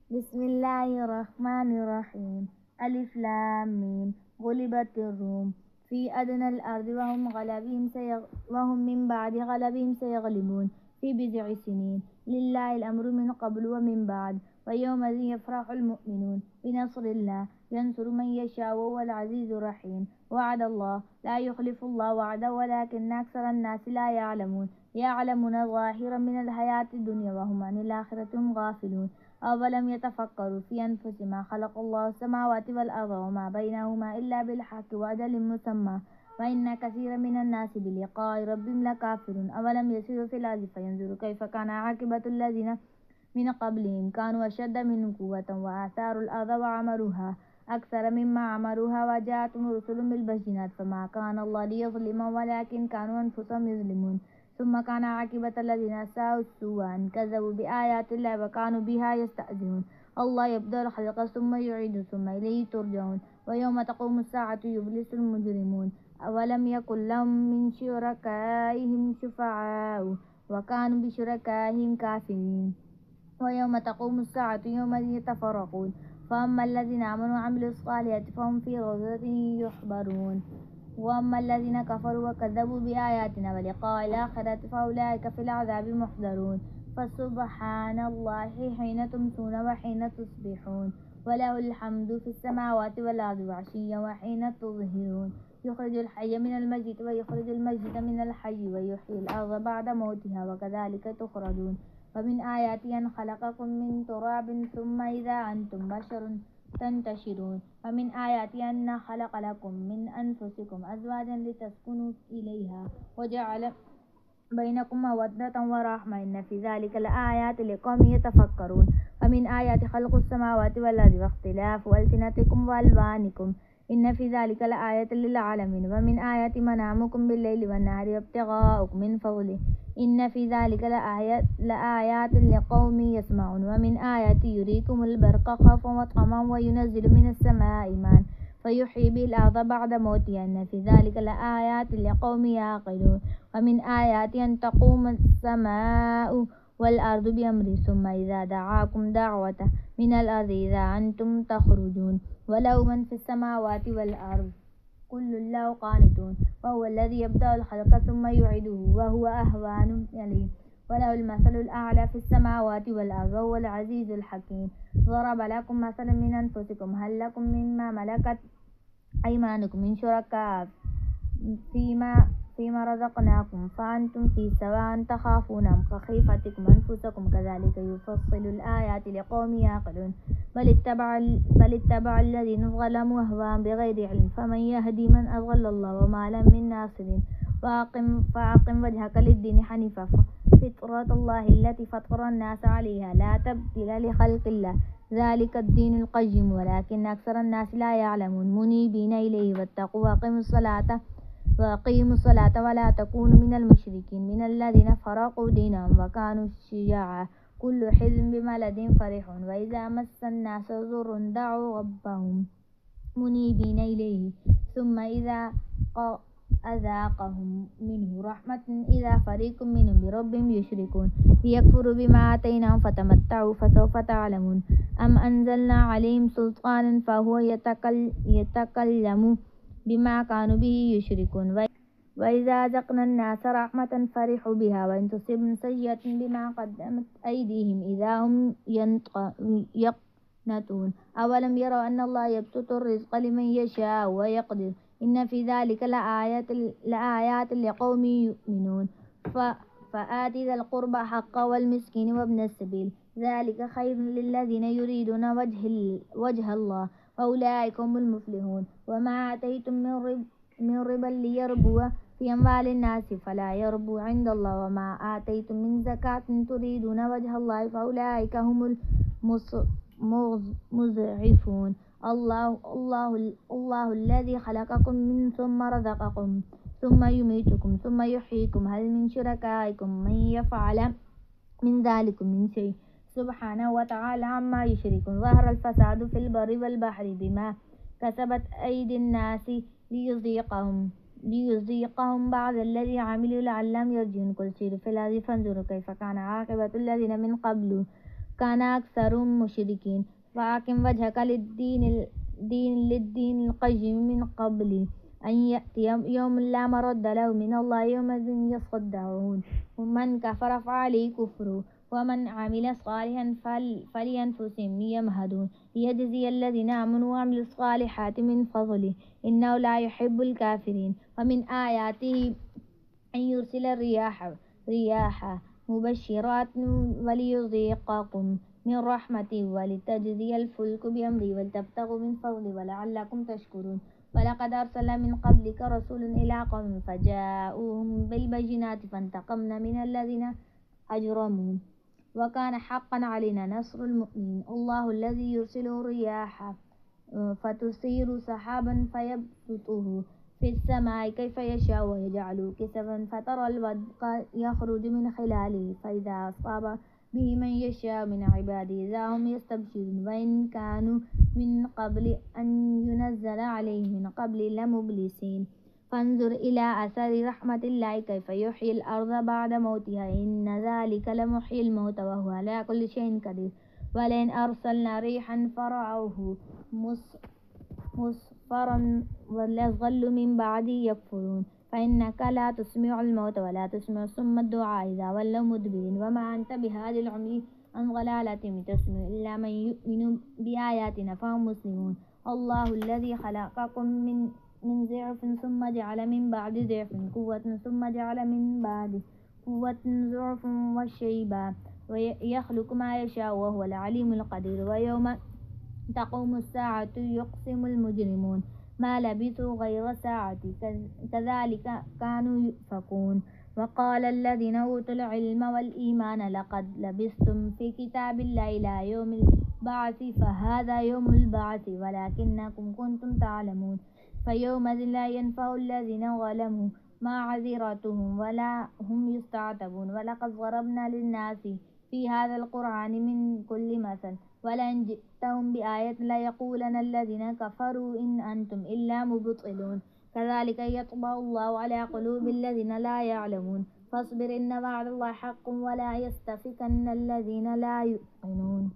بسم الله الرحمن الرحيم. ألف لام ميم. غلبت الروم في أدنى الأرض وهم من بعد غلبهم سيغلبون في بضع سنين. لله الأمر من قبل ومن بعد. ويومئذ يفرح المؤمنون بنصر الله ينصر من يشاء وهو العزيز الرحيم. وعد الله لا يخلف الله وعده ولكن أكثر الناس لا يعلمون. يعلمون ظاهرا من الحياة الدنيا وهم عن الآخرة هم غافلون. أولم يتفكروا في أنفسهم ما خلق الله السماوات والأرض وما بينهما إلا بالحق وأجل مسمى وإن كثيرا من الناس بلقاء ربهم لكافرون. أولم يسيروا في الأرض فينظروا كيف كان عاقبة الذين من قبلهم كانوا أشد منهم قوة وآثاروا الأرض وعمروها أكثر مما عمروها وجاءتهم رسل بالبينات فما كان الله ليظلمهم ولكن كانوا أنفسهم يظلمون. ثم كان عاقبة الذين أساءوا السوء أن كذبوا بآيات الله وكانوا بها يستهزئون. الله يبدأ الخلق ثم يعيده ثم إليه ترجعون. ويوم تقوم الساعة يبلس المجرمون. أولم يكن لهم من شركائهم شفعاء وكانوا بشركائهم كافرين. ويوم تقوم الساعة يومئذ يتفرقون. فأما الذين آمنوا وعملوا الصالحات فهم في روضة يحبرون. وأما الذين كفروا وكذبوا بآياتنا ولقاء الآخرة فأولئك في العذاب محضرون. فسبحان الله حين تمسون وحين تصبحون وله الحمد في السماوات والأرض وعشيا وحين تظهرون. يخرج الحي من الميت ويخرج الميت من الحي ويحيي الأرض بعد موتها وكذلك تخرجون. ومن آياته أن خلقكم من تراب ثم إذا أنتم بشر تنتشرون. ومن آياته أن خلق لكم من أنفسكم أزواجا لتسكنوا إليها وجعل بينكم مودة ورحمة إن في ذلك لآيات لقوم يتفكرون. ومن آيات خلق السماوات والأرض واختلاف ألسنتكم وألوانكم إن في ذلك لآية للعالمين. ومن آيات منامكم بالليل والنهار وابتغاؤكم من فضله إن في ذلك لآيات لقوم يسمعون. ومن آيات يريكم البرق خوفا وطمعا وينزل من السماء ماء فيحيي به الأرض بعد موتها إن في ذلك لآيات لقوم يعقلون. ومن آيات أن تقوم السماء والأرض بأمره ثم إذا دعاكم دعوة من الأرض إذا أنتم تخرجون. وله من في السماوات والأرض كل له قانتون. وهو الذي يبدأ الخلق ثم يعيده وهو أهون عليه وله المثل الأعلى في السماوات والأرض وهو العزيز الحكيم. ضرب لكم مثلا من أنفسكم هل لكم مما ملكت أيمانكم من شركاء فيما رزقناكم فأنتم فيه سواء تخافونهم كخيفتكم أنفسكم كذلك يفصل الآيات لقوم يعقلون. بل اتبع الذين ظلموا أهواءهم بغير علم فمن يهدي من أضل الله وما لهم من ناصرين. فأقم وجهك للدين حنيفا فطرة الله التي فطر الناس عليها لا تبديل لخلق الله ذلك الدين القيم ولكن أكثر الناس لا يعلمون. منيبين إليه واتقوا وأقيموا الصلاة ولا تكونوا من المشركين من الذين فرقوا دينهم وكانوا شيعا كل حزب بما لديهم فرحون. وإذا مس الناس ضر دعوا ربهم منيبين إليه ثم إذا أذاقهم منه رحمة إذا فريق منهم بربهم يشركون. ليكفروا بما آتيناهم فتمتعوا فسوف تعلمون. أم أنزلنا عليهم سلطانا فهو يتكلم بما كانوا به يشركون. وإذا أذقنا الناس رحمة فرحوا بها وإن تصبهم سيئة بما قدمت أيديهم إذا هم يقنطون. أولم يروا أن الله يبسط الرزق لمن يشاء ويقدر إن في ذلك لآيات لقوم يؤمنون. فآت ذا القربى حقه والمسكين وابن السبيل ذلك خير للذين يريدون وجه الله وأولئك هم المفلحون. وما آتيتم من ربا ليربو في أموال الناس فلا يربو عند الله وما آتيتم من زكاة تريدون وجه الله فأولئك هم المضعفون. الله الذي خلقكم من ثم رزقكم ثم يميتكم ثم يحييكم هل من شركائكم من يفعل من ذلك من شيء سبحانه وتعالى عما يشركون. ظهر الفساد في البر والبحر بما كسبت أيدي الناس ليذيقهم بعض الذي عملوا لعلهم يرجعون. قل سيروا في الأرض فانظروا كيف كان عاقبة الذين من قبل كان أكثرهم مشركين فأقم وجهك للدين القيم من قبل أن يأتي يوم لا مرد له من الله يومئذ يصدعون ومن كفر فعليه كفره ومن عمل صالحا فلأنفسهم يمهدون ليجزي الذين آمنوا وعملوا الصالحات من فضله إنه لا يحب الكافرين ومن آياته أن يرسل رياح مبشرات وليذيقكم من رحمته ولتجزي الفلك بأمره ولتبتغوا من فضله ولعلكم تشكرون ولقد أرسلنا من قبلك رسول إلى قوم فجاءوهم بالبينات فانتقمنا من الذين أجرموا وكان حقا علينا نصر المؤمنين الله الذي يرسل الرياح فتثير سحابا فيبسطه في السماء كيف يشاء ويجعله كسفا فترى الودق يخرج من خلاله فإذا أصاب به من يشاء من عباده إذا هم يستبشرون وإن كانوا من قبل أن ينزل عليهم من قبل لمبلسين فانظر إلى أثر رحمة الله كيف يحيي الأرض بعد موتها إن ذلك لمحيي الموت وهو على كل شيء قدير ولئن أرسلنا ريحا فرأوه مصفرا ولظلوا من بعده يكفرون فإنك لا تسمع الموت ولا تسمع الصم الدعاء إذا ولوا مدبرين وما أنت بهادي العمي عن ضلالتهم تسمع إلا من يؤمن بآياتنا فهم مسلمون الله الذي خلقكم من ضعف ثم جعل من بعد ضعف قوة ثم جعل من بعد قوة ضعفا وشيبا ويخلق ما يشاء وهو العليم القدير ويوم تقوم الساعة يقسم المجرمون ما لبثوا غير ساعة كذلك كانوا يؤفكون وقال الذين أوتوا العلم والإيمان لقد لبثتم في كتاب الله إلى يوم البعث فهذا يوم البعث ولكنكم كنتم تعلمون فيومئذ لا ينفع الذين ظلموا معذرتهم ولا هم يستعتبون ولقد ضربنا للناس في هذا القرآن من كل مثل ولئن جئتهم بآية ليقولن الذين كفروا إن أنتم إلا مبطلون كذلك يطبع الله على قلوب الذين لا يعلمون فاصبر إن وعد الله حق ولا يستخفن الذين لا يؤمنون